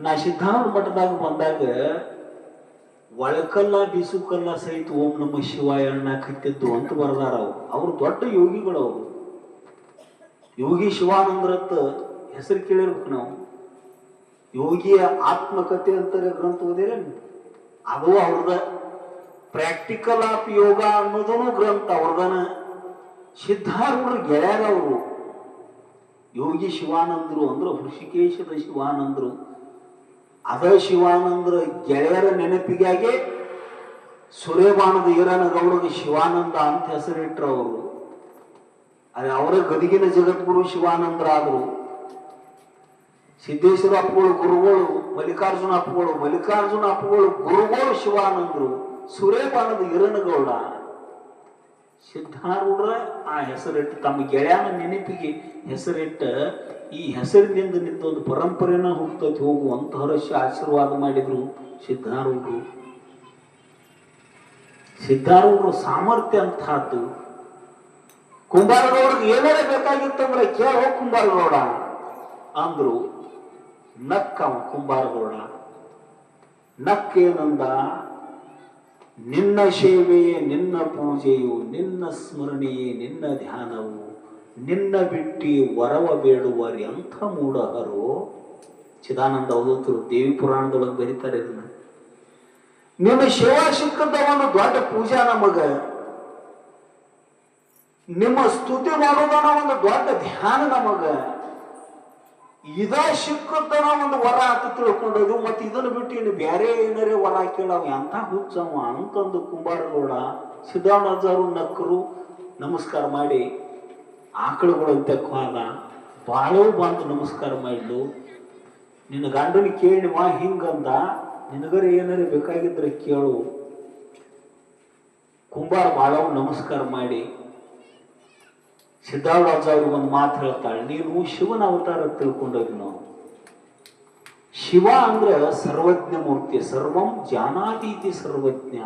ನಾ ಸಿದ್ಧಾರೂಢ ಮಠದಾಗ ಬಂದಾಗ ಒಳಕಲ್ಲ ಬಿಸುಕಲ್ಲ ಸಹಿತ ಓಂ ನಮ ಶಿವಾಯ ಅಣ್ಣಾಕತ್ತಿದ್ದು ಅಂತ ಬರ್ದಾರ. ಅವ್ರು ದೊಡ್ಡ ಯೋಗಿಗಳು. ಅವರು ಯೋಗಿ ಶಿವಾನಂದರತ್ತ ಹೆಸರು ಕೇಳಿರ್ಬೇಕು ನಾವು. ಯೋಗಿಯ ಆತ್ಮಕಥೆ ಅಂತಾರೆ ಗ್ರಂಥ ಓದಿರೇನು? ಅದು ಅವ್ರದ. ಪ್ರಾಕ್ಟಿಕಲ್ ಆಫ್ ಯೋಗ ಅನ್ನೋದೂ ಗ್ರಂಥ ಅವ್ರದನ. ಸಿದ್ಧಾರೂಢರು ಗೆಳೆಯರ ಅವರು. ಯೋಗಿ ಶಿವಾನಂದರು ಅಂದ್ರೆ ಹೃಷಿಕೇಶದ ಶಿವಾನಂದರು. ಅದ ಶಿವಾನಂದರ ಗೆಳೆಯರ ನೆನಪಿಗಾಗಿ ಸುರೇಬಾಣದ ಈರನಗೌಡಗೆ ಶಿವಾನಂದ ಅಂತ ಹೆಸರಿಟ್ರು ಅವರು. ಅದೇ ಅವರ ಗದಗಿನ ಜಗದ್ಗುರು ಶಿವಾನಂದರಾದರು. ಸಿದ್ದೇಶ್ವರ ಅಪ್ಪಗಳು ಗುರುಗಳು, ಮಲ್ಲಿಕಾರ್ಜುನ ಅಪ್ಪಗಳು ಗುರುಗಳು ಶಿವಾನಂದರು. ಸುರೇಬಾಣದ ಈರನಗೌಡ ಸಿದ್ಧಾರೂಢರ ಆ ಹೆಸರಿಟ್ಟು ತಮ್ಮ ಗೆಳೆಯನ ನೆನಪಿಗೆ ಹೆಸರಿಟ್ಟ. ಈ ಹೆಸರಿನಿಂದ ನಿಂತ ಒಂದು ಪರಂಪರೆನ ಹುಟ್ಟುತ್ತಿ ಹೋಗುವಂತಹರಷ್ಟು ಆಶೀರ್ವಾದ ಮಾಡಿದ್ರು ಸಿದ್ಧಾರೂಢರು. ಸಿದ್ಧಾರೂಢರ ಸಾಮರ್ಥ್ಯ ಅಂತಹದ್ದು. ಕುಂಬಾರಗೌಡ್ರಿಗೆ ಏನಾರೇ ಬೇಕಾಗಿತ್ತಂದ್ರೆ ಕೇಳ ಕುಂಬಾರಗೌಡ ಅಂದ್ರು. ನಕ್ಕ ಕುಂಬಾರಗೌಡ ನಕ್ಕೇನಂದ, ನಿನ್ನ ಸೇವೆಯೇ ನಿನ್ನ ಪೂಜೆಯು, ನಿನ್ನ ಸ್ಮರಣೆಯೇ ನಿನ್ನ ಧ್ಯಾನವು, ನಿನ್ನ ಬಿಟ್ಟಿ ವರವ ಬೇಡುವರಿ ಅಂಥ ಮೂಢಹರು. ಚಿದಾನಂದ ಅವಧೂತರು ದೇವಿ ಪುರಾಣದೊಳಗೆ ಬರೀತಾರೆ ಇದನ್ನ. ನಿಮ್ಮ ಸೇವಾ ಸಿಕ್ಕಂತ ಒಂದು ದೊಡ್ಡ ಪೂಜಾ ನಮಗ, ನಿಮ್ಮ ಸ್ತುತಿ ಮಾಡೋದನ್ನ ಒಂದು ದೊಡ್ಡ ಧ್ಯಾನ ನಮಗ, ಇದ ಸಿಕ್ಕಂತನ ಒಂದು ವರ ಅಂತ ತಿಳ್ಕೊಂಡದು. ಮತ್ತೆ ಇದನ್ನು ಬಿಟ್ಟು ಇನ್ನು ಬೇರೆ ಏನಾರೇ ವರ ಕೇಳವ ಎಂಥ ಹುಚ್ಚವ ಅಂತಂದು ಕುಂಬಾರಗೌಡ ಸಿದ್ದರಾಮರಾಜರು ನಕ್ಕರು. ನಮಸ್ಕಾರ ಮಾಡಿ ಆಕಳುಗಳಂತೆ ಹೋದ. ಬಾಳವು ಬಂದು ನಮಸ್ಕಾರ ಮಾಡಿದ್ಲು. ನಿನ್ನ ಗಂಡನ ಕೇಳಿವಾ ಹಿಂಗಂದ, ನಿನಗರೆ ಏನಾರೇ ಬೇಕಾಗಿದ್ರೆ ಕೇಳು. ಕುಂಬಾರ ಬಾಳವು ನಮಸ್ಕಾರ ಮಾಡಿ ಸಿದ್ಧಾರೂಢ ಅವ್ರಿಗೆ ಒಂದು ಮಾತು ಹೇಳ್ತಾಳೆ, ನೀನು ಶಿವನ ಅವತಾರ ತಿಳ್ಕೊಂಡೋಗಿ ನಾವು. ಶಿವ ಅಂದ್ರೆ ಸರ್ವಜ್ಞ ಮೂರ್ತಿ. ಸರ್ವಂ ಜಾನಾತೀತಿ ಸರ್ವಜ್ಞ.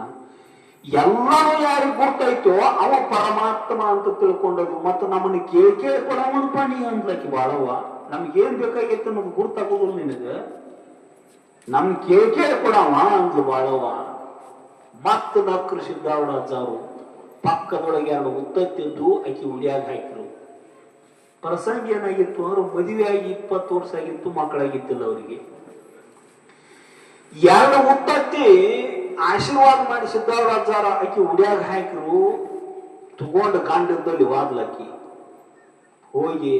ಎಲ್ಲರೂ ಯಾರಿಗೆ ಗೊತ್ತಾಯ್ತೋ ಅವ ಪರಮಾತ್ಮ ಅಂತ ತಿಳ್ಕೊಂಡೋದು. ಮತ್ತು ನಮ್ಮನ್ನು ಕೇಳಿ ಕೊಡವನಪ್ಪ ನೀ ಅಂದ್ಲಕ್ಕಿ ಬಾಳವ್ವ. ನಮ್ಗೇನ್ ಬೇಕಾಗಿತ್ತು ಅನ್ನೋದು ಗುರ್ತಾಗೋದಿಲ್ಲ ನಿನಗೆ. ನಮ್ ಕೇಳಿ ಕೊಡವ ಅಂದ್ಲು ಬಾಳವ್ವ. ಮತ್ತ ನಕ್ಕರು ಸಿದ್ಧಾರೂಢ ಅವರು. ಪಕ್ಕದೊಳಗೆ ಎರಡು ಉತ್ತತ್ತಿದ್ದು ಆಕಿ ಉಡಿಯಾಗ ಹಾಕಿರು. ಪ್ರಸಂಗ ಏನಾಗಿತ್ತು ಅಂದ್ರೆ ಮದುವೆ ಆಗಿ 20 ವರ್ಷ ಆಗಿತ್ತು, ಮಕ್ಕಳಾಗಿತ್ತಿಲ್ಲ ಅವರಿಗೆ. ಎರಡು ಉತ್ತತ್ತಿ ಆಶೀರ್ವಾದ ಮಾಡಿ ಸಿದ್ಧಾರೂಢ ಆಕಿ ಉಡಿಯಾಗ ಹಾಕಿರು. ತಗೊಂಡು ಗಂಡದಲ್ಲಿ ವಾದ್ಲಕ್ಕಿ ಹೋಗಿ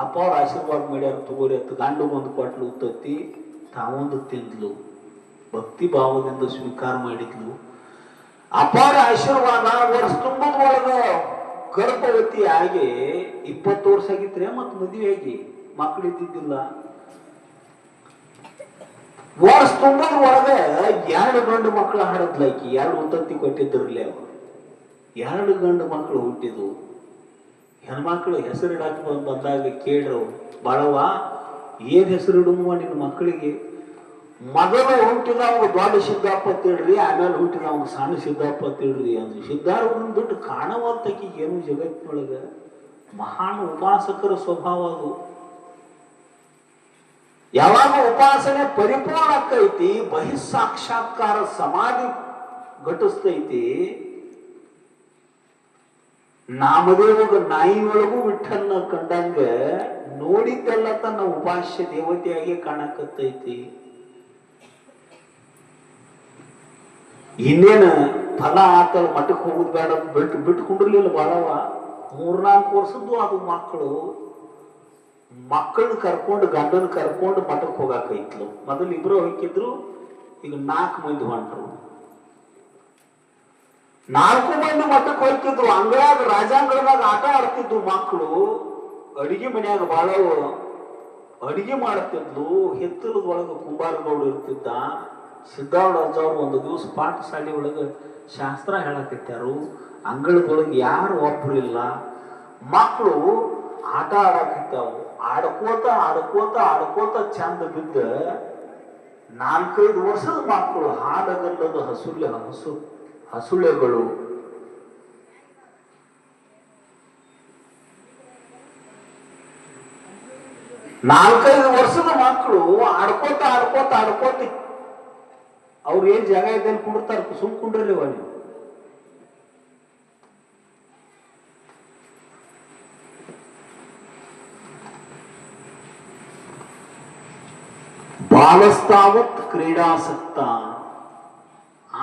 ಅಪ್ಪ ಅವ್ರ ಆಶೀರ್ವಾದ ಮಾಡ್ಯಾರ ತಗೋರಿ ಅಂತ ಗಂಡು ಬಂದು ಕೊಟ್ಲು ಉತ್ತತ್ತಿ. ತಾವೊಂದು ತಿಂದ್ಲು, ಭಕ್ತಿ ಭಾವದಿಂದ ಸ್ವೀಕಾರ ಮಾಡಿದ್ಲು. ಅಪಾರ ಆಶೀರ್ವಾದ. ವರ್ಷ ತುಂಬದೊಳಗ ಗರ್ಭವತಿ ಆಗಿ 20 ವರ್ಷ ಆಗಿದ್ರೆ ಮತ್ತು ಮದುವೆ ಆಗಿ ಮಕ್ಕಳಿದ್ದಿದ್ದಿಲ್ಲ. ವರ್ಷ ತುಂಬದ್ರೊಳಗ 2 ಗಂಡು ಮಕ್ಕಳು ಹಾಡದ್ಲಾಕಿ. 2 ಉತ್ತತ್ತಿ ಕೊಟ್ಟಿದ್ರಲ್ಲ ಅವರು. 2 ಗಂಡು ಮಕ್ಕಳು ಹುಟ್ಟಿದ್ವು. ಹೆಣ್ಮಕ್ಳು ಹೆಸರಿಡಾಕ ಬಂದಾಗ ಕೇಳ್ರು, ಬಾಳವ್ವ ಏನ್ ಹೆಸರಿಡುವ ನಿನ್ನ ಮಕ್ಕಳಿಗೆ? ಮೊದಲು ಹುಟ್ಟಿದವಾಗ ದೊಡ್ಡ ಸಿದ್ದಪ್ಪ ತಿಳ್ರಿ, ಆಮೇಲೆ ಹುಟ್ಟಿದವಾಗ ಸಣ್ಣ ಸಿದ್ದಪ್ಪ ತಿಳ್ರಿ ಅಂದ್ರು. ಸಿದ್ಧಾರೂಢನ ಬಿಟ್ಟು ಕಾಣುವಂತಕಿ ಏನು ಜಗತ್ತಿನೊಳಗ ಮಹಾನ್ ಉಪಾಸಕರ ಸ್ವಭಾವ ಅದು. ಯಾವಾಗ ಉಪಾಸನೆ ಪರಿಪೂರ್ಣ ಆಕೈತಿ, ಬಹಿಸ್ಸಾಕ್ಷಾತ್ಕಾರ ಸಮಾಧಿ ಘಟಿಸ್ತೈತಿ, ನಾಮದೇವಗ ನಾಯಿಯೊಳಗೂ ವಿಠಲ್ನ ಕಂಡಂಗ ನೋಡಿದ್ದೆಲ್ಲ ತನ್ನ ಉಪಾಸ್ಯ ದೇವತೆಯಾಗಿ ಕಾಣಕತ್ತೈತಿ. ಇನ್ನೇನು ಫಲ ಆತಲ್ ಮಠಕ್ಕೆ ಹೋಗುದು ಬೇಡ ಬಿಟ್ಕೊಂಡಿರ್ಲಿಲ್ಲ ಬಾಳವ್ವ. 3-4 ವರ್ಷದ್ದು ಅದು ಮಕ್ಕಳನ್ನ ಕರ್ಕೊಂಡು ಗಂಡನ ಕರ್ಕೊಂಡು ಮಠಕ್ಕೆ ಹೋಗಾಕೈತ್ಲು. ಮೊದಲು 2 ಹೋಗಿದ್ರು, ಈಗ 4 ಮಂದಿ ಹೊಂಟ್ರು. 4 ಮಂದಿ ಮಠಕ್ಕೆ ಹೋಗ್ತಿದ್ರು. ಅಂಗಳಾಗ ರಾಜಾಂಗಣದಾಗ ಆಟ ಆಡ್ತಿದ್ವು ಮಕ್ಕಳು. ಅಡಿಗೆ ಮನ್ಯಾಗ ಬಾಳವ ಅಡಿಗೆ ಮಾಡ್ತಿದ್ಲು. ಹಿತ್ತಲದೊಳಗೆ ಕುಂಬಾರಗೌಡ ಇರ್ತಿದ್ದ. ಸಿದ್ಧಾರೂಢ ಅವರು ಒಂದು ದಿವಸ ಪಾಠಶಾಲೆ ಒಳಗೆ ಶಾಸ್ತ್ರ ಹೇಳಕತ್ಯಾರು. ಅಂಗಳದೊಳಗೆ ಯಾರು ಒಬ್ರು ಇಲ್ಲ. ಮಕ್ಕಳು ಆಟ ಆಡಕತ್ತಾವು. ಆಡ್ಕೋತ ಚಂದ ಬಿದ್ದ 4-5 ವರ್ಷದ ಮಕ್ಕಳು ಹಾಡಗಲ್ಲದ ಹಸುಳೆಗಳು. 4-5 ವರ್ಷದ ಮಕ್ಕಳು ಆಡ್ಕೋತ ಆಡ್ಕೋತ ಆಡ್ಕೋತ ಅವ್ರು ಏನ್ ಜಾಗ ಇದ್ದಲ್ಲಿ ಕುಂಡಿರ್ತಾರ, ಸುಮ್ ಕುಂಡ್ರಲಿ ನೀವು. ಬಾಲಸ್ತಾವತ್ ಕ್ರೀಡಾಸಕ್ತ,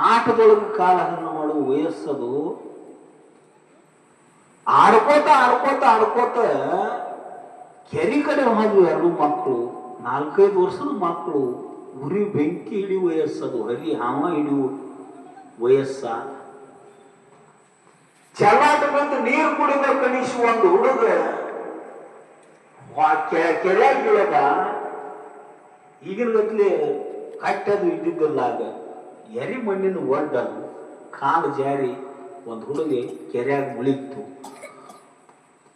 ಆಟದೊಳಗೆ ಕಾಲಹರಣ ಮಾಡುವ ವಯಸ್ಸದು. ಆಡ್ಕೋತ ಆಡ್ಕೋತ ಆಡ್ಕೋತ ಕೆರೆ ಕಡೆ ಹೋದ್ವು 2 ಮಕ್ಕಳು. 4-5 ವರ್ಷದ ಮಕ್ಕಳು. ಉರಿ ಬೆಂಕಿ ಹಿಡಿಯುವ ವಯಸ್ಸದು, ಹರಿ ಹಾವ ಹಿಡಿಯುವ ವಯಸ್ಸ. ಚಲ್ಲಾಟ ಬಂದು ನೀರು ಕುಡಿದ ಕನಿಸುವ ಒಂದು ಹುಡುಗ ಕೆರೆಯಾಗ ಬೀಳದ. ಈಗಿನ ಗತ್ಲೆ ಕಟ್ಟದು ಇದ್ದಿದ್ದಲ್ಲ, ಆಗ ಎರಿ ಮಣ್ಣಿನ ಒಡ್ಡದು ಕಾಲು ಜಾರಿ ಒಂದು ಹುಡುಗಿ ಕೆರೆಯಾಗ ಮುಳಿತು.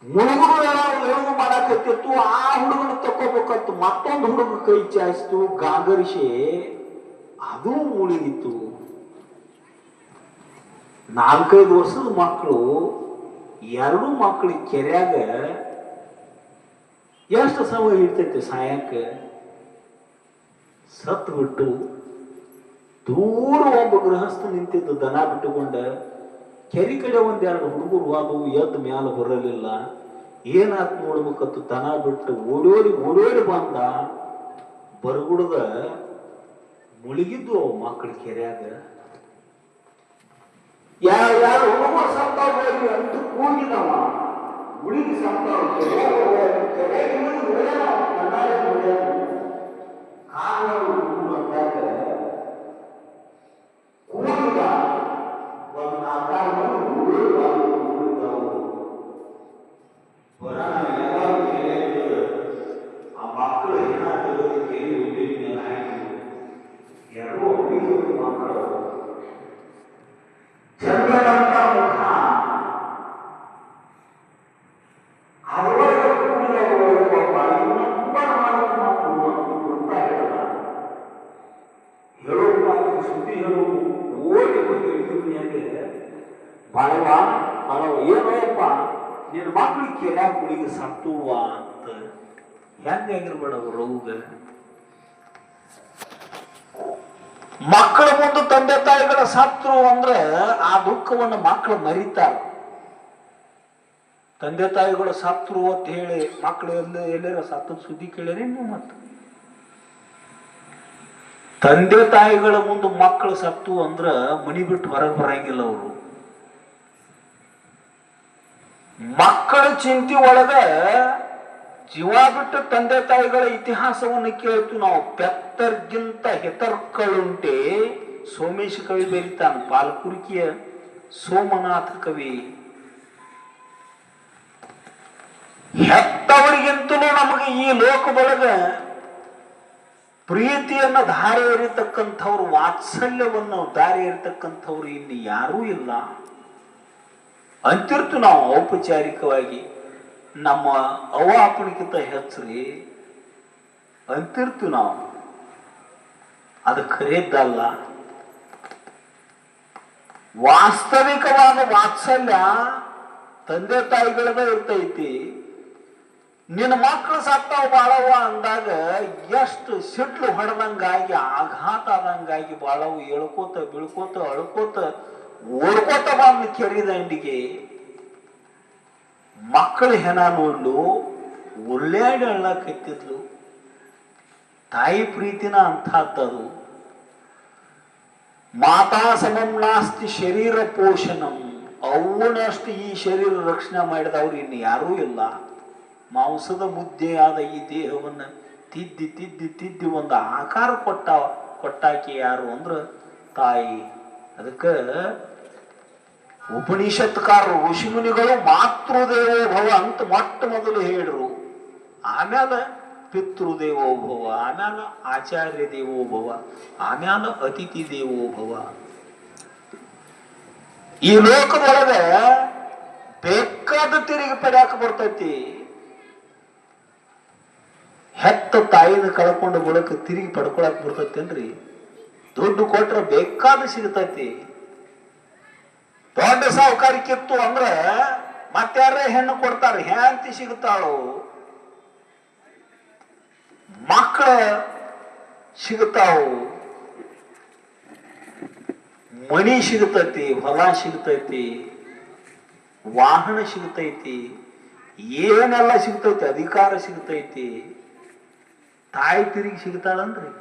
ಮುಳುಗುರು ಎಳುಗು ಮಾಡಕತ್ತಿತ್ತು. ಆ ಹುಡುಗನ ತಕ್ಕೋಬೇಕತ್ತು. ಮತ್ತೊಂದು ಹುಡುಗ ಕೈ ಚಾಯಿಸ್ತು, ಗಾಂಗರಿಸಿ ಅದು ಮುಳುಗಿತ್ತು. 4-5 ವರ್ಷದ ಮಕ್ಕಳು. 2 ಮಕ್ಕಳಿಗೆ ಕೆರೆಯಾಗ ಎಷ್ಟು ಸಮಯ ಇರ್ತೈತಿ ಸಾಯಕ್ಕೆ. ಸತ್ತು ಬಿಟ್ಟು ದೂರ ಒಬ್ಬ ಗೃಹಸ್ಥ ನಿಂತಿದ್ದು ದನ ಬಿಟ್ಟುಕೊಂಡ. ಕೆರೆ ಕಡೆ 1-2 ಹುಡುಗರು ಅದು ಎದ್ದು ಮ್ಯಾಲ ಬರಲಿಲ್ಲ. ಏನಾತ್ ನೋಡ್ಬೇಕತ್ತು. ದನ ಬಿಟ್ಟು ಓಡೋಡಿ ಓಡೋಡಿ ಬಂದ. ಬರಗುಡ್ದ ಮುಳುಗಿದ್ದು ಅವು ಮಕ್ಕಳ ಕೆರೆಯಾಗ. ಯಾರು ಹುಡುಗರು ಸತ್ತಾವ ಅಂತ ಕೂಗಿದವ. ಮುಳುಗಿ ಸತ್ತಾವ. ಬಾಳವ ಬಾಳವ ಏನೋಯಪ್ಪ ನಿನ್ನ ಮಕ್ಳಿಗೆ ಕೆರೆಯಾಗ ಕುಡಿಗೆ ಸತ್ತುವ ಅಂತ ಹೆಂಗಿರ್ಬೇಡ ರೋಗ. ಮಕ್ಕಳ ಮುಂದೆ ತಂದೆ ತಾಯಿಗಳ ಸತ್ರು ಅಂದ್ರೆ ಆ ದುಃಖವನ್ನು ಮಕ್ಕಳು ಮರಿತಾರ. ತಂದೆ ತಾಯಿಗಳು ಸತ್ರು ಅಂತ ಹೇಳಿ ಮಕ್ಕಳು ಎಲ್ಲರ ಸತ್ತದ ಸುದ್ದಿ ಕೇಳಿರಿ ನೀವು? ಮತ್ತೆ ತಂದೆ ತಾಯಿಗಳ ಮುಂದೆ ಮಕ್ಕಳು ಸತ್ತು ಅಂದ್ರ ಮನಿ ಬಿಟ್ಟು ಹೊರಗೆ ಬರಂಗಿಲ್ಲ ಅವರು. ಮಕ್ಕಳ ಚಿಂತೆ ಒಳಗ ಜೀವ ಬಿಟ್ಟು ತಂದೆ ತಾಯಿಗಳ ಇತಿಹಾಸವನ್ನು ಕೇಳ್ತು ನಾವು. ಪೆತ್ತರ್ಗಿಂತ ಹೆತರ್ಕಳುಂಟೆ ಸೋಮೇಶ ಕವಿ ಬರೀತಾನ. ಪಾಲ್ಕುರ್ಕಿಯ ಸೋಮನಾಥ ಕವಿ. ಹೆತ್ತವರಿಗಿಂತಲೂ ನಮಗೆ ಈ ಲೋಕದೊಳಗ ಪ್ರೀತಿಯನ್ನ ದಾರಿ ಎರಿತಕ್ಕಂಥವ್ರು, ವಾತ್ಸಲ್ಯವನ್ನು ದಾರಿ ಎರಿತಕ್ಕಂಥವ್ರು ಇಲ್ಲಿ ಯಾರೂ ಇಲ್ಲ ಅಂತಿರ್ತು ನಾವು. ಔಪಚಾರಿಕವಾಗಿ ನಮ್ಮ ಅವ್ವ ಅಪ್ಪನಿಗಿಂತ ಹೆಚ್ಚರಿ ಅಂತಿರ್ತು ನಾವು. ಅದು ಖರೀದಲ್ಲ. ವಾಸ್ತವಿಕವಾದ ವಾತ್ಸಲ್ಯ ತಂದೆ ತಾಯಿಗಳದ ಇರ್ತೈತಿ. ನಿನ್ನ ಮಕ್ಕಳು ಸತ್ತಾವ ಬಾಳವ ಅಂದಾಗ ಎಷ್ಟು ಸಿಟ್ಲು ಹೊಡೆದಂಗಾಗಿ, ಆಘಾತ ಆದಂಗಾಗಿ ಬಾಳವು ಎಳ್ಕೋತ ಬೀಳ್ಕೋತ ಅಳ್ಕೋತ ಓಡ್ಕೋತ ಬಂದು ಕೆರೆ ದಂಡಿಗೆ. ಮಕ್ಕಳು ಹೆಣ ನೋಡ್ಲು ಉರ್ಳ್ಯಾಡಿ ಅಳ್ಳಕತ್ತಿದ್ಲು. ತಾಯಿ ಪ್ರೀತಿನ ಅಂತಹದ್ದದು. ಮಾತಾ ಸಮಂ ನಾಸ್ತಿ ಶರೀರ ಪೋಷಣಂ. ಅವನಷ್ಟು ಈ ಶರೀರ ರಕ್ಷಣೆ ಮಾಡಿದವ್ರು ಇನ್ನು ಯಾರೂ ಇಲ್ಲ. ಮಾಂಸದ ಮುದ್ದೆಯಾದ ಈ ದೇಹವನ್ನ ತಿದ್ದಿ ತಿದ್ದಿ ತಿದ್ದಿ ಒಂದು ಆಕಾರ ಕೊಟ್ಟಾಕಿ ಯಾರು ಅಂದ್ರ ತಾಯಿ. ಅದಕ್ಕೆ ಉಪನಿಷತ್ಕಾರರು ಋಷಿಮುನಿಗಳು ಮಾತೃದೇವೋಭವ ಅಂತ ಮೊಟ್ಟ ಮೊದಲು ಹೇಳ್ರು. ಆಮ್ಯಾಲ ಪಿತೃದೇವೋಭವ, ಆಮ್ಯಾಲ ಆಚಾರ್ಯ ದೇವೋಭವ, ಆಮ್ಯಾಲ ಅತಿಥಿ ದೇವೋಭವ. ಈ ಲೋಕದೊಳಗ ಬೇಕಾದ ತಿರುಗಿ ಪಡ್ಯಾಕ ಬರ್ತೈತಿ. ಹೆತ್ತ ತಾಯಿನ ಕಳ್ಕೊಂಡು ಬಳಕ ತಿರುಗಿ ಪಡ್ಕೊಳಕ್ ಬರ್ತೈತೇನ್ರಿ? ದುಡ್ಡು ಕೊಟ್ರೆ ಬೇಕಾದ ಸಿಗತೈತಿ. ದೊಡ್ಡ ಸಾಹುಕಾರಿಕಿತ್ತು ಅಂದ್ರೆ ಮತ್ತಾರ ಹೆಣ್ಣು ಕೊಡ್ತಾರೆ, ಹೆಂಡತಿ ಸಿಗುತ್ತಾಳು. ಮಕ್ಕಳ ಸಿಗ್ತಾವು, ಮಣಿ ಸಿಗ್ತೈತಿ, ಹೊಲ ಸಿಗ್ತೈತಿ, ವಾಹನ ಸಿಗ್ತೈತಿ, ಏನೆಲ್ಲ ಸಿಗ್ತೈತಿ, ಅಧಿಕಾರ ಸಿಗ್ತೈತಿ. ತಾಯಿ ತಿರುಗಿ ಸಿಗ್ತಾಳನ್ರಿ?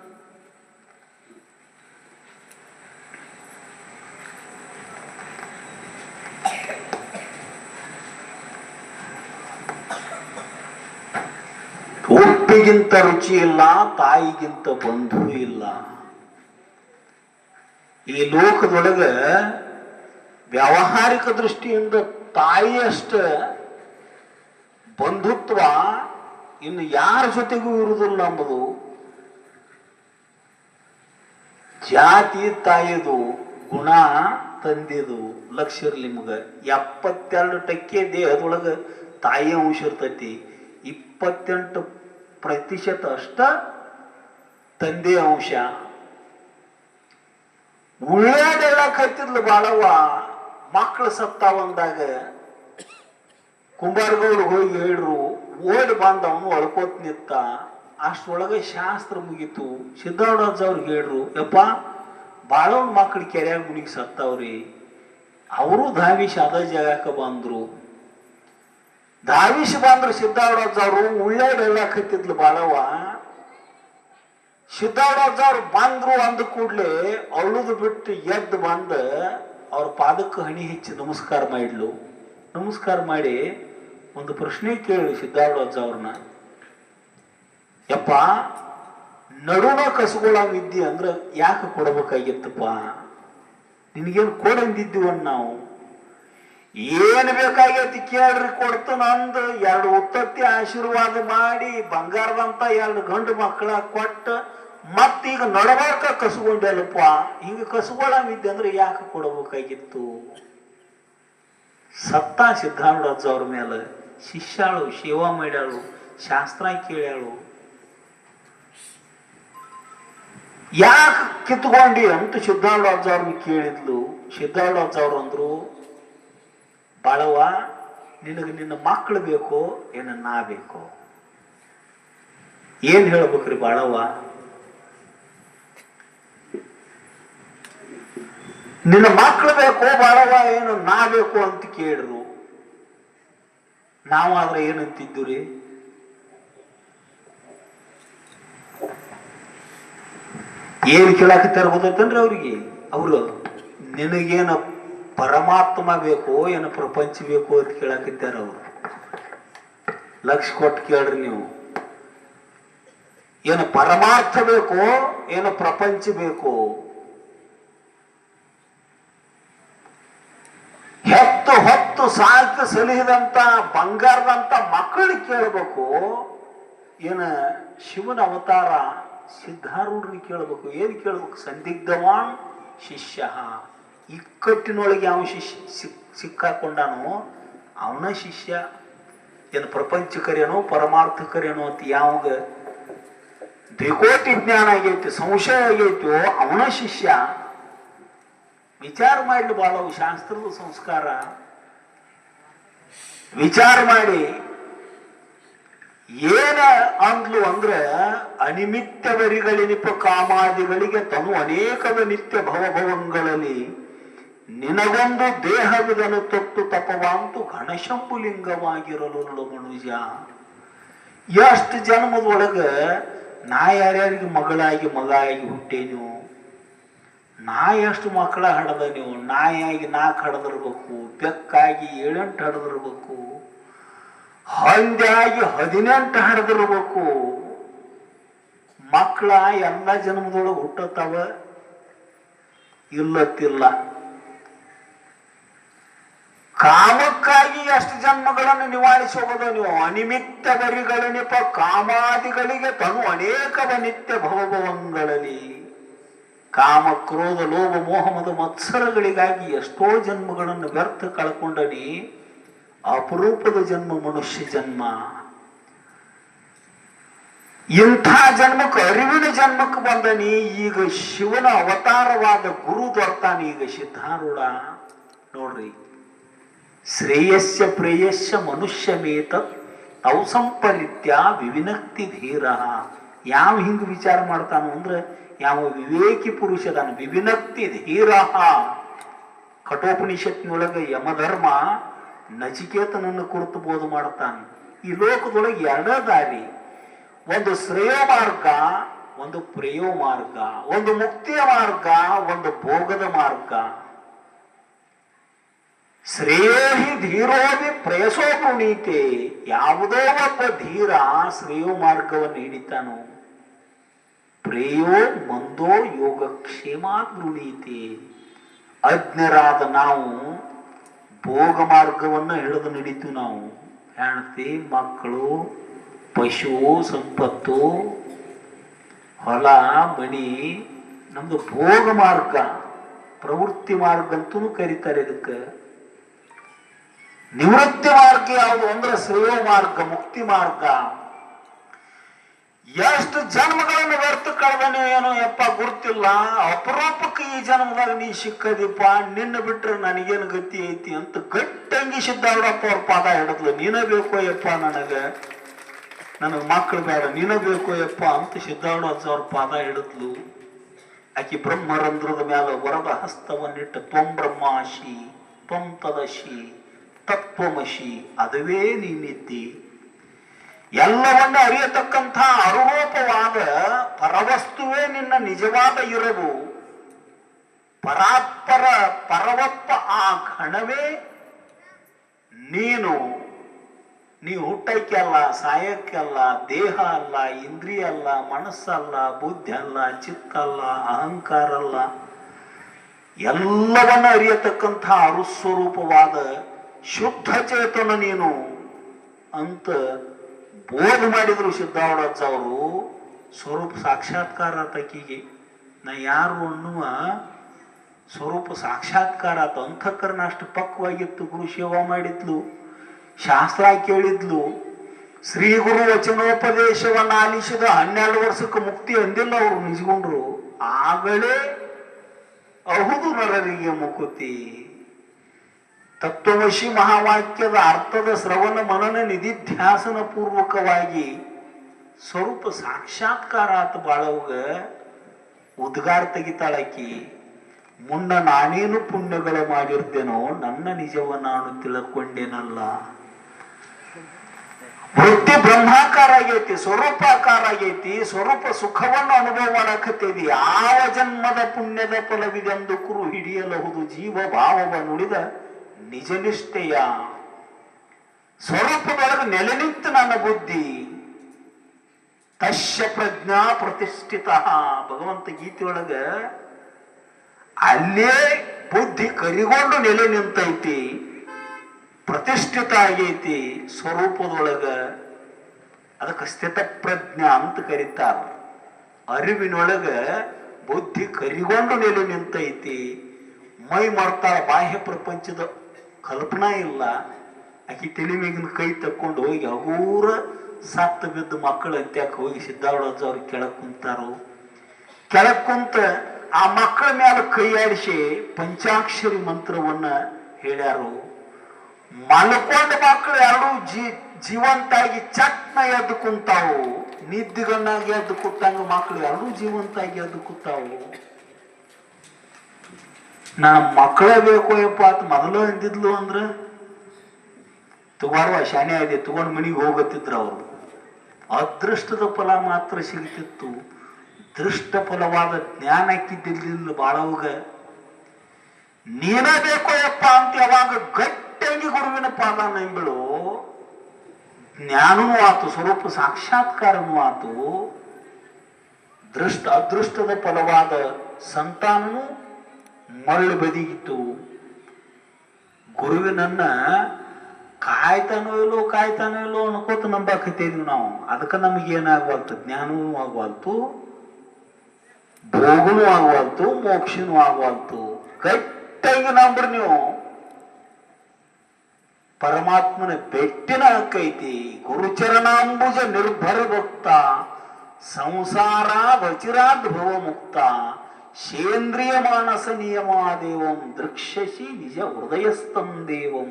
ಉಪ್ಪಿಗಿಂತ ರುಚಿ ಇಲ್ಲ, ತಾಯಿಗಿಂತ ಬಂಧು ಇಲ್ಲ. ಈ ಲೋಕದೊಳಗ ವ್ಯಾವಹಾರಿಕ ದೃಷ್ಟಿಯಿಂದ ತಾಯಿಯಷ್ಟ ಬಂಧುತ್ವ ಇನ್ನು ಯಾರ ಜೊತೆಗೂ ಇರುವುದಿಲ್ಲ ಎಂಬುದು. ಜಾತಿ ತಾಯಿದು, ಗುಣ ತಂದಿದು. ಲಕ್ಷ ಇರ್ಲಿ ನಿಮಗ, 72% ದೇಹದೊಳಗ ತಾಯಿ ಅಂಶ ಇರ್ತೈತಿ, 28% ಅಷ್ಟ ತಂದೆ ಅಂಶ. ಉಳ್ಳಾಡೆಲ್ಲ ಕತ್ತಿದ್ಲು ಬಾಳವ್ವ. ಮಕ್ಕಳು ಸತ್ತಾವಂದಾಗ ಕುಂಬಾರಗೌಡ್ರು ಹೋಗಿ ಹೇಳ್ರು, ಓಡಿ ಬಂದವನು ಒಳ್ಕೋತ್ ನಿತ್ತ. ಅಷ್ಟೊಳಗೆ ಶಾಸ್ತ್ರ ಮುಗೀತು. ಸಿದ್ಧಾರೂಢ ಅವ್ರಿಗೆ ಹೇಳ್ರು, ಯಪ್ಪ ಬಾಳವನ್ ಮಕ್ಕಳು ಕೆರೆಯಾಗ ಮುನಿಗೆ ಸತ್ತವ್ರಿ. ಅವರು ಧಾವಿಷ್ ಅದ ಜಾಗಕ್ಕೆ ಬಂದ್ರು. ಧಾವಿಷ್ ಬಂದ್ರು ಸಿದ್ಧಾರೂಢ ಅವರು. ಉಳ್ಳಾಡೆಲ್ಲ ಕತ್ತಿದ್ಲು ಬಾಳವ್ವ. ಸಿದ್ಧಾರೂಢ ಅವ್ರು ಬಂದ್ರು ಅಂದ ಕೂಡ್ಲೆ ಅಳುದು ಬಿಟ್ಟು ಎದ್ದು ಬಂದ ಅವ್ರ ಪಾದಕ್ಕೆ ಹಣಿ ಹೆಚ್ಚಿ ನಮಸ್ಕಾರ ಮಾಡಿದ್ಲು. ನಮಸ್ಕಾರ ಮಾಡಿ ಒಂದು ಪ್ರಶ್ನೆ ಕೇಳಿ ಸಿದ್ಧಾರೂಢ ಅವ್ರನ್ನ, ಯಪ್ಪ ನಡುನ ಕಸಗೊಳವಿದ್ದಿ ಅಂದ್ರೆ ಯಾಕೆ ಕೊಡಬೇಕಾಗಿತ್ತಪ್ಪ? ನಿನಗೇನು ಕೊಡಂದಿದ್ದೀವನ್ ನಾವು? ಏನ್ ಬೇಕಾಗೈತಿ ಕೇಳ್ರಿ ಕೊಡ್ತಾನ ಅಂದ್ 2 ಉತ್ತತ್ತಿ ಆಶೀರ್ವಾದ ಮಾಡಿ ಬಂಗಾರದಂತ 2 ಗಂಡು ಮಕ್ಕಳ ಕೊಟ್ಟ ಮತ್ತೀಗ ನಡಬಾರ್ಕ ಕಸಗೊಂಡಲ್ಲಪ್ಪ. ಹಿಂಗ ಕಸಗೊಳವಿದ್ದೆ ಅಂದ್ರೆ ಯಾಕೆ ಕೊಡಬೇಕಾಗಿತ್ತು? ಸತ್ತ ಸಿದ್ಧಾರೂಢ ಅವ್ರ ಮೇಲೆ ಶಿಷ್ಯಾಳು, ಸೇವಾ ಮಾಡ್ಯಾಳು, ಶಾಸ್ತ್ರ ಕೇಳ್ಯಾಳು. ಯಾಕೆ ಕಿತ್ಕೊಂಡಿ ಅಂತ ಸಿದ್ಧಾರೂಢ ಅವ್ರನ್ನ ಕೇಳಿದ್ಲು. ಸಿದ್ಧಾರೂಢ ಅವ್ರು ಅಂದ್ರು, ಬಾಳವ್ವ ನಿನಗೆ ನಿನ್ನ ಮಕ್ಕಳು ಬೇಕೋ ಏನ ನಾ ಬೇಕೋ? ಏನ್ ಹೇಳ್ಬೇಕ್ರಿ ಬಾಳವ್ವ? ನಿನ್ನ ಮಕ್ಕಳು ಬೇಕೋ ಬಾಳವ್ವ ಏನು ನಾ ಬೇಕು ಅಂತ ಕೇಳಿದ್ರು. ನಾವಾದ್ರೆ ಏನಂತಿದ್ದು ರೀ? ಏನ್ ಕೇಳಾಕತ್ತಾರ ಗೊತ್ತೈತನ್ರಿ ಅವ್ರಿಗೆ? ಅವರು ನಿನಗೇನ ಪರಮಾತ್ಮ ಬೇಕೋ ಏನು ಪ್ರಪಂಚ ಬೇಕೋ ಅಂತ ಕೇಳಾಕತ್ತಾರ ಅವ್ರು. ಲಕ್ಷ ಕೊಟ್ಟು ಕೇಳ್ರಿ ನೀವು. ಏನು ಪರಮಾರ್ಥ ಬೇಕೋ ಏನು ಪ್ರಪಂಚ ಬೇಕೋ? ಹೆತ್ತು ಹೊತ್ತು ಸಾಕಿ ಸಲಿಹಿದಂತ ಬಂಗಾರದಂತ ಮಕ್ಕಳಿಗೆ ಕೇಳಬೇಕು, ಏನ ಶಿವನ ಅವತಾರ ಸಿದ್ಧಾರೂಢ್ರಿಗೆ ಕೇಳಬೇಕು? ಏನ್ ಕೇಳ್ಬೇಕು? ಸಂದಿಗ್ಧವಾನ್ ಶಿಷ್ಯ. ಇಕ್ಕಟ್ಟಿನೊಳಗೆ ಅವನು ಶಿಷ್ಯ ಸಿಕ್ಕಾಕೊಂಡಾನು ಅವನ ಶಿಷ್ಯ. ಏನು ಪ್ರಪಂಚಕರೇನೋ ಪರಮಾರ್ಥಕರೇನೋ ಅಂತ ಯಾವಾಗ ದ್ವಿಕೋಟಿ ಜ್ಞಾನ ಆಗೈತಿ, ಸಂಶಯ ಆಗೈತೋ ಅವನ ಶಿಷ್ಯ. ವಿಚಾರ ಮಾಡ್ಲಿ ಬಾಳವು ಶಾಸ್ತ್ರದ ಸಂಸ್ಕಾರ. ವಿಚಾರ ಮಾಡಿ ಏನ ಅಂದ್ಲು ಅಂದ್ರೆ, ಅನಿಮಿತ್ಯವರಿಗಳಿನಿಪ ಕಾಮಾದಿಗಳಿಗೆ ತನು ಅನೇಕದ ನಿತ್ಯ ಭವಭವಂಗಳಲ್ಲಿ ನಿನಗೊಂದು ದೇಹವಿದನು ತೊಟ್ಟು ತಪವಾಂತು ಘನಶಂಭುಲಿಂಗವಾಗಿರಲು ಮನುಜ. ಎಷ್ಟು ಜನ್ಮದೊಳಗ ನಾ ಯಾರ್ಯಾರಿಗೆ ಮಗಳಾಗಿ ಮಗ ಆಗಿ ಹುಟ್ಟೇನು? ನಾ ಎಷ್ಟು ಮಕ್ಕಳ ಹಡದ ನೀವು? ನಾಯಿಯಾಗಿ 4 ಹಡದಿರ್ಬೇಕು, ಬೆಕ್ಕಾಗಿ 7-8 ಹಡದಿರ್ಬೇಕು, ಹಂದಿಯಾಗಿ 18 ಹಡದಿರ್ಬೇಕು. ಮಕ್ಕಳ ಎಲ್ಲ ಜನ್ಮದೊಳಗೆ ಹುಟ್ಟತಾವ? ಇಲ್ಲತ್ತಿಲ್ಲ. ಕಾಮಕ್ಕಾಗಿ ಎಷ್ಟು ಜನ್ಮಗಳನ್ನು ನಿವಾರಿಸಿ ಹೋಗೋದು ನೀವು? ಅನಿಮಿತ್ತವರಿಗಳನಿಪ ಕಾಮಾದಿಗಳಿಗೆ ತನು ಅನೇಕವ ನಿತ್ಯ ಭವಭವಂಗಳಲ್ಲಿ. ಕಾಮ ಕ್ರೋಧ ಲೋಭ ಮೋಹ ಮದ ಮತ್ಸರಗಳಿಗಾಗಿ ಎಷ್ಟೋ ಜನ್ಮಗಳನ್ನು ವ್ಯರ್ಥ ಕಳ್ಕೊಂಡನಿ. ಅಪರೂಪದ ಜನ್ಮ ಮನುಷ್ಯ ಜನ್ಮ. ಇಂಥ ಜನ್ಮಕ್ಕೆ ಅರಿವಿನ ಜನ್ಮಕ್ಕೆ ಬಂದನಿ. ಈಗ ಶಿವನ ಅವತಾರವಾದ ಗುರು ದೊರ್ತಾನೆ ಈಗ ಸಿದ್ಧಾರೂಢ. ನೋಡ್ರಿ, ಶ್ರೇಯಸ್ಯ ಪ್ರೇಯಸ್ಯ ಮನುಷ್ಯಮೇತ ತೌ ಸಂಪರಿತ್ಯ ವಿವಿನಕ್ತಿ ಧೀರ. ಯಾವ ಹಿಂಗೆ ವಿಚಾರ ಮಾಡ್ತಾನು ಅಂದ್ರೆ ಯಾವ ವಿವೇಕಿ ಪುರುಷ ಅದಾನ. ವಿವಿನಕ್ತಿ ಧೀರ. ಕಠೋಪನಿಷತ್ನೊಳಗೆ ಯಮಧರ್ಮ ನಚಿಕೇತನನ್ನು ಕುರಿತು ಬೋಧ ಮಾಡ್ತಾನೆ. ಈ ಲೋಕದೊಳಗೆ ಎರಡೇ ದಾರಿ, ಒಂದು ಶ್ರೇಯ ಮಾರ್ಗ, ಒಂದು ಪ್ರೇಯೋ ಮಾರ್ಗ, ಒಂದು ಮುಕ್ತಿಯ ಮಾರ್ಗ, ಒಂದು ಭೋಗದ ಮಾರ್ಗ. ಶ್ರೇಯೋಹಿ ಧೀರೋಹಿ ಪ್ರೇಯಸೋ ಪ್ರಣೀತೆ. ಯಾವುದೋ ಒಬ್ಬ ಧೀರ ಶ್ರೇಯೋ ಮಾರ್ಗವನ್ನು ಹಿಡಿತಾನೋ, ಪ್ರೇಯೋ ಮಂದೋ ಯೋಗಕ್ಷೇಮ ಗೃಣೀತೆ. ಅಜ್ಞರಾದ ನಾವು ಭೋಗ ಮಾರ್ಗವನ್ನು ಹಿಡಿದು ನಡೀತೀವಿ. ನಾವು ಹೆಂಡತಿ, ಮಕ್ಕಳು, ಪಶು ಸಂಪತ್ತು, ಹೊಲ ಮಣಿ, ನಮ್ದು ಭೋಗ ಮಾರ್ಗ, ಪ್ರವೃತ್ತಿ ಮಾರ್ಗ ಅಂತೂ ಕರೀತಾರೆ ಇದಕ್ಕೆ. ನಿವೃತ್ತಿ ಮಾರ್ಗ ಯಾವುದು ಅಂದ್ರೆ ಶ್ರೇಯೋ ಮಾರ್ಗ, ಮುಕ್ತಿ ಮಾರ್ಗ. ಎಷ್ಟು ಜನ್ಮಗಳನ್ನು ವ್ಯರ್ಥ ಕಳೆದನೆ ಏನೋ ಯಪ್ಪ ಗುರ್ತಿಲ್ಲ. ಅಪರೂಪಕ್ಕೆ ಈ ಜನ್ಮದಾಗ ನೀ ಸಿಕ್ಕದಿಪ್ಪ, ನಿನ್ನ ಬಿಟ್ರೆ ನನಗೇನು ಗತಿ ಐತಿ ಅಂತ ಗಟ್ಟಂಗಿ ಸಿದ್ದಾವಡಪ್ಪ ಅವ್ರ ಪಾದ ಹಿಡಿದ್ಲು. ನೀನ ಬೇಕೋ ಯಪ್ಪ ನನಗೆ ಮಕ್ಕಳು ಬೇಡ, ನೀನ ಬೇಕೋ ಯಪ್ಪ ಅಂತ ಸಿದ್ದಾವಡಜ್ಜ ಅವ್ರ ಪಾದ ಹಿಡಿದ್ಲು. ಆಕಿ ಬ್ರಹ್ಮರಂಧ್ರದ ಮ್ಯಾಲ ವರದ ಹಸ್ತವನ್ನಿಟ್ಟು ತ್ವಂ ಬ್ರಹ್ಮಾಶಿ ತ್ವಂ ತದಶಿ ತತ್ವಮಶಿ, ಅದುವೇ ನೀನಿದ್ದಿ. ಎಲ್ಲವನ್ನ ಅರಿಯತಕ್ಕಂಥ ಅರುರೂಪವಾದ ಪರವಸ್ತುವೇ ನಿನ್ನ ನಿಜವಾದ ಇರವು. ಪರಾತ್ಪರ ಪರವಪ್ಪ ಆ ಘಣವೇ ನೀನು. ನೀ ಹುಟ್ಟಕ್ಕೆ ಅಲ್ಲ, ಸಾಯಕ್ಕೆ ಅಲ್ಲ, ದೇಹ ಅಲ್ಲ, ಇಂದ್ರಿಯ ಅಲ್ಲ, ಮನಸ್ಸಲ್ಲ, ಬುದ್ಧಿ ಅಲ್ಲ, ಚಿತ್ತ ಅಲ್ಲ, ಅಹಂಕಾರ ಅಲ್ಲ. ಎಲ್ಲವನ್ನ ಅರಿಯತಕ್ಕಂಥ ಅರುಸ್ವರೂಪವಾದ ಶುದ್ಧ ಚೇತನ ನೀನು ಅಂತ ಬೋಧ ಮಾಡಿದ್ರು ಸಿದ್ದಾವಡಜ್ಜ ಅವರು. ಸ್ವರೂಪ ಸಾಕ್ಷಾತ್ಕಾರ ಆತಕಿಗೆ. ನಾ ಯಾರು ಅನ್ನುವ ಸ್ವರೂಪ ಸಾಕ್ಷಾತ್ಕಾರ ಆತ. ಅಂತಃಕರಣ ಅಷ್ಟು ಪಕ್ವಾಗಿತ್ತು. ಗುರು ಸೇವಾ ಮಾಡಿದ್ಲು, ಶಾಸ್ತ್ರ ಕೇಳಿದ್ಲು, ಶ್ರೀ ಗುರು ವಚನೋಪದೇಶವನ್ನು ಆಲಿಸಿದ 12 ವರ್ಷಕ್ಕೆ ಮುಕ್ತಿ ಅಂದಿಲ್ಲ ಅವರು ನಿಜಗೊಂಡ್ರು. ಆಗಲೇ ಅಹುದು ನರರಿಗೆ ಮುಕುತಿ. ತತ್ವಮಶಿ ಮಹಾವಾಕ್ಯದ ಅರ್ಥದ ಶ್ರವಣ ಮನನ ನಿಧಿಧ್ಯಾಸನ ಪೂರ್ವಕವಾಗಿ ಸ್ವರೂಪ ಸಾಕ್ಷಾತ್ಕಾರ ಆತ. ಬಾಳವ್ಗ ಉದ್ಗಾರ ತೆಗಿತಾಳಕಿ. ಮುನ್ನ ನಾನೇನು ಪುಣ್ಯಗಳು ಮಾಡಿರ್ತೇನೋ ನನ್ನ ನಿಜವ ನಾನು ತಿಳ್ಕೊಂಡೇನಲ್ಲ. ವೃತ್ತಿ ಬ್ರಹ್ಮಾಕಾರ ಆಗೈತಿ, ಸ್ವರೂಪಾಕಾರ ಆಗೈತಿ. ಸ್ವರೂಪ ಸುಖವನ್ನು ಅನುಭವ ಮಾಡಕತ್ತೇವಿ. ಯಾವ ಜನ್ಮದ ಪುಣ್ಯದ ಫಲವಿದೆಂದು ಕುರು ಹಿಡಿಯಲಹುದು ಜೀವ ಭಾವವ ನುಡಿದ ನಿಜನಿಷ್ಠೆಯ. ಸ್ವರೂಪದೊಳಗೆ ನೆಲೆ ನಿಂತು ನನ್ನ ಬುದ್ಧಿ. ತಶ್ಯ ಪ್ರಜ್ಞಾ ಪ್ರತಿಷ್ಠಿತ. ಭಗವಂತ ಗೀತೆಯೊಳಗ ಅಲ್ಲೇ ಬುದ್ಧಿ ಕರಿಗೊಂಡು ನೆಲೆ ನಿಂತೈತಿ, ಪ್ರತಿಷ್ಠಿತ ಆಗೈತಿ ಸ್ವರೂಪದೊಳಗ. ಅದಕ್ಕೆ ಸ್ಥಿತ ಪ್ರಜ್ಞಾ ಅಂತ ಕರೀತಾರ. ಅರಿವಿನೊಳಗ ಬುದ್ಧಿ ಕರಿಗೊಂಡು ನೆಲೆ ನಿಂತೈತಿ. ಮೈ ಮಾಡ್ತಾಳ, ಬಾಹ್ಯ ಪ್ರಪಂಚದ ಕಲ್ಪನಾ ಇಲ್ಲ. ಆಕಿ ತಲೆ ಮೇಗಿನ ಕೈ ತಕ್ಕೊಂಡು ಹೋಗಿ ಹಗೂರ ಸತ್ತು ಬಿದ್ದು ಮಕ್ಕಳು ಅಂತ್ಯಾಕ ಹೋಗಿ ಸಿದ್ದಾವಡಜ್ಜ ಅವ್ರು ಕೆಳಕ್ ಕುಂತಾರು. ಕೆಳಕ್ ಕುಂತ ಆ ಮಕ್ಕಳ ಮೇಲೆ ಕೈ ಆಡಿಸಿ ಪಂಚಾಕ್ಷರಿ ಮಂತ್ರವನ್ನ ಹೇಳ್ಯಾರು. ಮಲ್ಕೊಂಡ ಮಕ್ಕಳು ಎರಡು ಜೀವಂತಾಗಿ ಚಟ್ನ ಎದ್ದು ಕುಂತಾವು. ನಿದ್ದಿಗಣ್ಣಾಗಿ ಎದ್ದು ಕೂತಂಗ ಮಕ್ಕಳು ಎರಡೂ ಜೀವಂತಾಗಿ ಎದ್ದು ಕೂತಾವು. ನನ್ನ ಮಕ್ಕಳೇ ಬೇಕು ಯಪ್ಪ ಅಂತ ಮೊದಲು ಅಂದಿದ್ಲು ಅಂದ್ರ ತಗೋರುವ ಶಾನೆ ಇದೆ ತಗೊಂಡ್ ಮನಿಗೆ ಹೋಗುತ್ತಿದ್ರು ಅವರು. ಅದೃಷ್ಟದ ಫಲ ಮಾತ್ರ ಸಿಗ್ತಿತ್ತು. ದೃಷ್ಟ ಫಲವಾದ ಜ್ಞಾನ ಹಾಕಿದ್ದಿರ್ಲಿಲ್ಲ ಬಾಳವ್ಗ. ನೀನೇ ಬೇಕೋ ಯಪ್ಪ ಅಂತ ಯಾವಾಗ ಗಟ್ಟಿಯಾಗಿ ಗುರುವಿನ ಪಾದ ನಂಬಿಳು. ಜ್ಞಾನವೂ ಆತು, ಸ್ವರೂಪ ಸಾಕ್ಷಾತ್ಕಾರವೂ ಆತು. ಅದೃಷ್ಟದ ಫಲವಾದ ಸಂತಾನವೂ ಮರಳು ಬದಿಗಿತ್ತು. ಗುರುವಿನನ್ನ ಕಾಯ್ತಾನೋ ಇಲ್ಲೋ ಅನ್ಕೋತ ನಂಬಾಕತ್ತೇವಿ ನಾವು. ಅದಕ್ಕೆ ನಮಗೇನಾಗವಾಲ್ತು, ಜ್ಞಾನವೂ ಆಗವಾಲ್ತು, ಭೋಗನೂ ಆಗವಾಲ್ತು, ಮೋಕ್ಷನೂ ಆಗವಾಲ್ತು. ಗಟ್ಟಿಯಾಗಿ ನಂಬ್ರಿ ನೀವು. ಪರಮಾತ್ಮನ ಬೆಟ್ಟಿನ ಹಕ್ಕೈತಿ. ಗುರುಚರಣಾಂಬುಜ ನಿರ್ಭರ ಭಕ್ತ ಸಂಸಾರ ವಚಿರಾದ್ಭವ ಮುಕ್ತ ಸೇಂದ್ರಿಯ ಮಾನಸ ನಿಯಮಾದೇವಂ ದೃಕ್ಷಸಿ ನಿಜ ಹೃದಯಸ್ಥಂ ದೇವಂ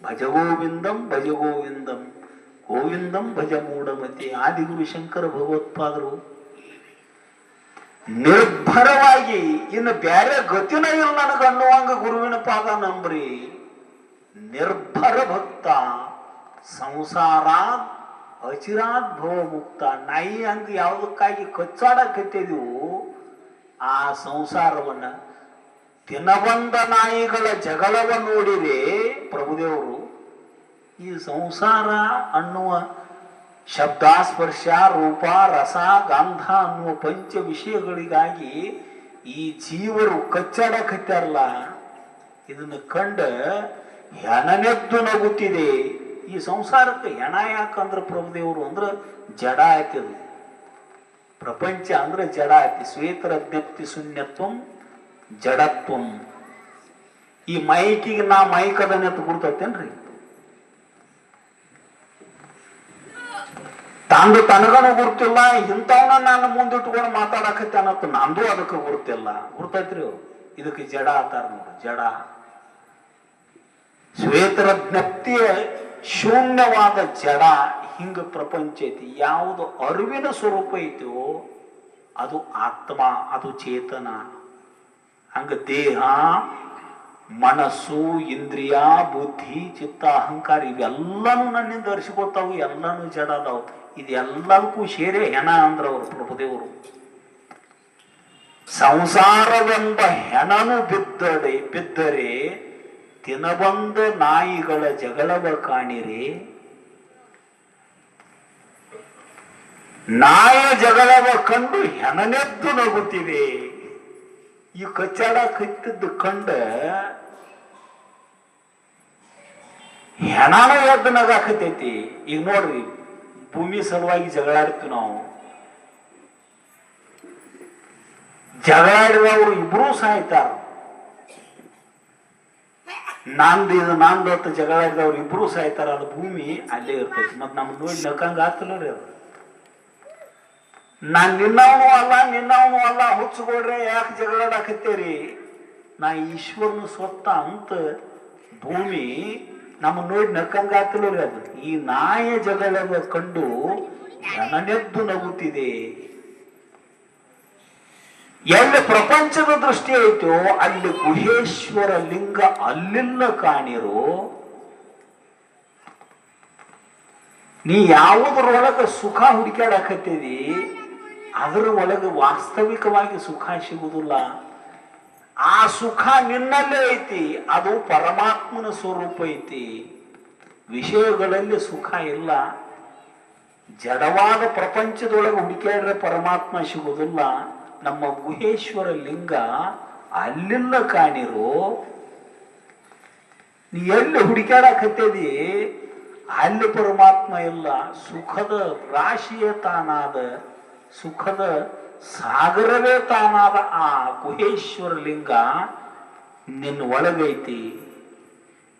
ಭಜ ಗೋವಿಂದಂ ಭಜ ಗೋವಿಂದಂ ಗೋವಿಂದಂ ಭಜ ಮೂಢಮತಿ. ಆದಿಗುರು ಶಂಕರ ಭಗವತ್ಪಾದರು ನಿರ್ಭರವಾಗಿ ಇನ್ನು ಬೇರೆ ಗತಿನ ಇಲ್ಲ ನನಗೆ ಅನ್ನುವಂಗ ಗುರುವಿನ ಪಾದ ನಂಬ್ರಿ. ನಿರ್ಭರ ಭಕ್ತ ಸಂಸಾರ ಅಚಿರಾತ್ ಭವ ಮುಕ್ತ. ನಾಯಿ ಹಂಗ ಯಾವುದಕ್ಕಾಗಿ ಕಚ್ಚಾಡಕತ್ತಿದೀವು ಆ ಸಂಸಾರವನ್ನ, ದಿನಬಂದ ನಾಯಿಗಳ ಜಗಳವ ನೋಡಿರಿ ಪ್ರಭುದೇವರು. ಈ ಸಂಸಾರ ಅನ್ನುವ ಶಬ್ದಾಸ್ಪರ್ಶ ರೂಪ ರಸ ಗಂಧ ಅನ್ನುವ ಪಂಚ ವಿಷಯಗಳಿಗಾಗಿ ಈ ಜೀವರು ಕಚ್ಚಾಡಕತ್ತಾರಲ್ಲ, ಇದನ್ನು ಕಂಡ ಹೆಣನೆದ್ದು ನಗುತ್ತಿದೆ. ಈ ಸಂಸಾರಕ್ಕೆ ಹೆಣ ಯಾಕಂದ್ರೆ ಪ್ರಭುದೇವರು ಅಂದ್ರೆ ಜಡ ಆಯ್ತದು. ಪ್ರಪಂಚ ಅಂದ್ರೆ ಜಡ ಆಯ್ತಿ. ಶ್ವೇತರ ಜ್ಞಪ್ತಿ ಶೂನ್ಯತ್ವಂ ಜಡತ್ವಂ. ಈ ಮೈಕಿಗೆ ನಾ ಮೈಕದನೆತ್ತು ಗುರ್ತೇನ್ರಿ? ತಂದು ತನಗನು ಗುರ್ತಿಲ್ಲ, ಇಂಥವನ್ನ ನಾನು ಮುಂದಿಟ್ಕೊಂಡು ಮಾತಾಡಕತ್ತೇನತ್ತು ನಂದು ಅದಕ್ಕೆ ಗುರ್ತಿಲ್ಲ. ಗುರ್ತೈತ್ರಿ ಇದಕ್ಕೆ ಜಡ ಆತಾರ ನೋಡ್ರಿ, ಜಡ. ಶ್ವೇತರ ಜ್ಞಪ್ತಿಯ ಶೂನ್ಯವಾದ ಜಡ. ಹಿಂಗ ಪ್ರಪಂಚ ಐತಿ. ಯಾವುದು ಅರಿವಿನ ಸ್ವರೂಪ ಐತೋ ಅದು ಆತ್ಮ, ಅದು ಚೇತನ. ಹಂಗ ದೇಹ ಮನಸ್ಸು ಇಂದ್ರಿಯ ಬುದ್ಧಿ ಚಿತ್ತ ಅಹಂಕಾರ ಇವೆಲ್ಲನೂ ನನ್ನಿಂದ ಅರಿಸಿಕೊತಾವು, ಎಲ್ಲಾನು ಜಡ ಅದಾವು. ಇದೆಲ್ಲದಕ್ಕೂ ಸೇರೆ ಹೆಣ ಅಂದ್ರ ಅವರು ಪ್ರಭುದೇವರು. ಸಂಸಾರವೆಂಬ ಹೆಣನು ಬಿದ್ದರೆ ದಿನಬಂದ ನಾಯಿಗಳ ಜಗಳವ ಕಾಣಿರಿ. ನಾಯ ಜಗಳವ ಕಂಡು ಹೆಣನೆದ್ದು ನಗುತ್ತಿವೆ. ಈ ಕಚ್ಚಾಡ ಕತ್ತಿದ್ದು ಕಂಡ ಹೆಣನ ಎದ್ದು ನಗಾಕತೈತಿ. ಈಗ ನೋಡ್ರಿ, ಭೂಮಿ ಸಲುವಾಗಿ ಜಗಳಾಡ್ತೀವಿ ನಾವು. ಜಗಳಾಡಿದವರು ಇಬ್ರು ಸಾಯ್ತಾರ. ನಂದು ಇದು ನಂದು ಅಂತ ಜಗಳಾಡಿದವ್ರು ಇಬ್ರು ಸಾಯ್ತಾರ. ಅದು ಭೂಮಿ ಅಲ್ಲೇ ಇರ್ತೈತಿ. ಮತ್ ನಮ್ ನೋಡಿ ನಕ್ಕಂಗ ಆತಲ್ಲ ರೀ ಅದು. ನಾನ್ ನಿನ್ನವನು ಅಲ್ಲ ಹುಚ್ಚುಗೊಡ್ರೆ ಯಾಕೆ ಜಗಳಾಡಕತ್ತೇರಿ? ನಾ ಈಶ್ವರನ ಸ್ವತ್ತ ಅಂತ ಭೂಮಿ ನಮ್ಮ ನೋಡಿ ನಕ್ಕಂಗ ಆತಲ್ಲ ರೀ ಅದು. ಈ ನಾಯ ಜಗಳವ ಕಂಡು ಹೆಣನೆದ್ದು ನಗುತ್ತಿದೆ. ಎಲ್ಲಿ ಪ್ರಪಂಚದ ದೃಷ್ಟಿ ಐತೋ ಅಲ್ಲಿ ಗುಹೇಶ್ವರ ಲಿಂಗ ಅಲ್ಲಿಲ್ಲ ಕಾಣಿರೋ. ನೀ ಯಾವುದರೊಳಗ ಸುಖ ಹುಡುಕಾಡಕತ್ತಿದಿ ಅದರ ಒಳಗೆ ವಾಸ್ತವಿಕವಾಗಿ ಸುಖ ಸಿಗುವುದಿಲ್ಲ. ಆ ಸುಖ ನಿನ್ನಲ್ಲೇ ಐತಿ, ಅದು ಪರಮಾತ್ಮನ ಸ್ವರೂಪ ಐತಿ. ವಿಷಯಗಳಲ್ಲಿ ಸುಖ ಇಲ್ಲ. ಜಡವಾದ ಪ್ರಪಂಚದೊಳಗೆ ಹುಡುಕಾಡ್ರೆ ಪರಮಾತ್ಮ ಸಿಗುವುದಿಲ್ಲ. ನಮ್ಮ ಗುಹೇಶ್ವರ ಲಿಂಗ ಅಲ್ಲಿಲ್ಲ ಕಾಣಿರೋ. ನೀ ಎಲ್ಲಿ ಹುಡುಕಾಡಕತ್ತದಿ ಅಲ್ಲಿ ಪರಮಾತ್ಮ ಇಲ್ಲ. ಸುಖದ ರಾಶಿಯೇ ತಾನಾದ, ಸುಖದ ಸಾಗರವೇ ತಾನಾದ ಆ ಗುಹೇಶ್ವರ ಲಿಂಗ ನಿನ್ನ ಒಳಗೈತಿ.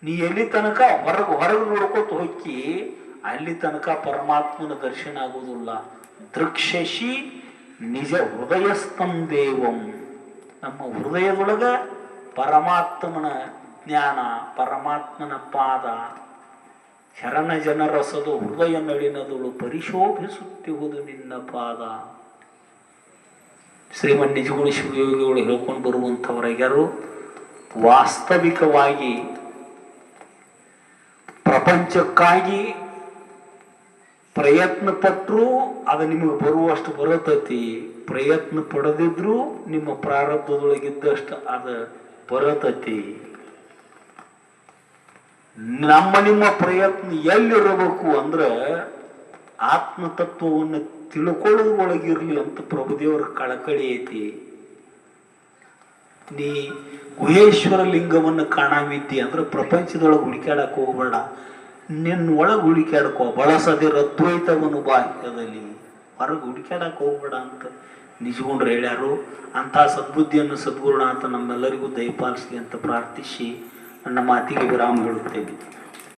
ನೀ ಎಲ್ಲಿ ತನಕ ಹೊರಗೆ ನೋಡ್ಕೊತ ಹೋಗಿ ಅಲ್ಲಿ ತನಕ ಪರಮಾತ್ಮನ ದರ್ಶನ ಆಗುವುದಿಲ್ಲ. ದೃಕ್ಷಸಿ ನಿಜ ಹೃದಯಸ್ಥಂ ದೇವಂ. ನಮ್ಮ ಹೃದಯದೊಳಗ ಪರಮಾತ್ಮನ ಜ್ಞಾನ, ಪರಮಾತ್ಮನ ಪಾದ. ಶರಣ ಜನರಸದು ಹೃದಯ ನಳಿನದಳು ಪರಿಶೋಭಿಸುತ್ತಿರುವುದು ನಿನ್ನ ಪಾದ. ಶ್ರೀಮನ್ ನಿಜಗುಣ ಶಿವಯೋಗಿಗಳು ಹೇಳ್ಕೊಂಡು ಬರುವಂಥವರಾಗ್ಯಾರು. ವಾಸ್ತವಿಕವಾಗಿ ಪ್ರಪಂಚಕ್ಕಾಗಿ ಪ್ರಯತ್ನ ಪಟ್ಟರು ಅದು ನಿಮಗೆ ಬರುವಷ್ಟು ಬರತೈತಿ. ಪ್ರಯತ್ನ ಪಡೆದಿದ್ರು ನಿಮ್ಮ ಪ್ರಾರಬ್ಧದೊಳಗಿದ್ದಷ್ಟು ಅದು ಬರತೈತಿ. ನಿಮ್ಮ ಪ್ರಯತ್ನ ಎಲ್ಲಿರಬೇಕು ಅಂದ್ರೆ ಆತ್ಮತತ್ವವನ್ನು ತಿಳ್ಕೊಳ್ಳೋದ್ರೊಳಗಿರ್ಲಿ ಅಂತ ಪ್ರಭುದೇವರ ಕಳಕಳಿ ಐತಿ. ನೀ ಗುಹೇಶ್ವರ ಲಿಂಗವನ್ನು ಕಾಣಾವಿದ್ದಿ ಅಂದ್ರೆ ಪ್ರಪಂಚದೊಳಗೆ ಹುಡುಕಾಡಕ್ ಹೋಗ್ಬೇಡ, ನಿನ್ನ ಒಳಗೆ ಹುಡುಕಾಡ್ಕೋ. ಬಳಸದಿರ ಅದ್ವೈತವನ್ನು ಬಾಹ್ಯದಲ್ಲಿ ಹೊರಗೆ ಹುಡುಕಾಡಕ್ ಹೋಗ್ಬೇಡ ಅಂತ ನಿಜಗುಂಡ್ರು ಹೇಳ್ಯಾರು. ಅಂಥ ಸದ್ಬುದ್ಧಿಯನ್ನು ಸದ್ಗುರುಣ ಅಂತ ನಮ್ಮೆಲ್ಲರಿಗೂ ದಯಪಾಲಿಸಲಿ ಅಂತ ಪ್ರಾರ್ಥಿಸಿ ನನ್ನ ಮಾತಿಗೆ ವಿರಾಮ ಹೇಳುತ್ತೇನೆ.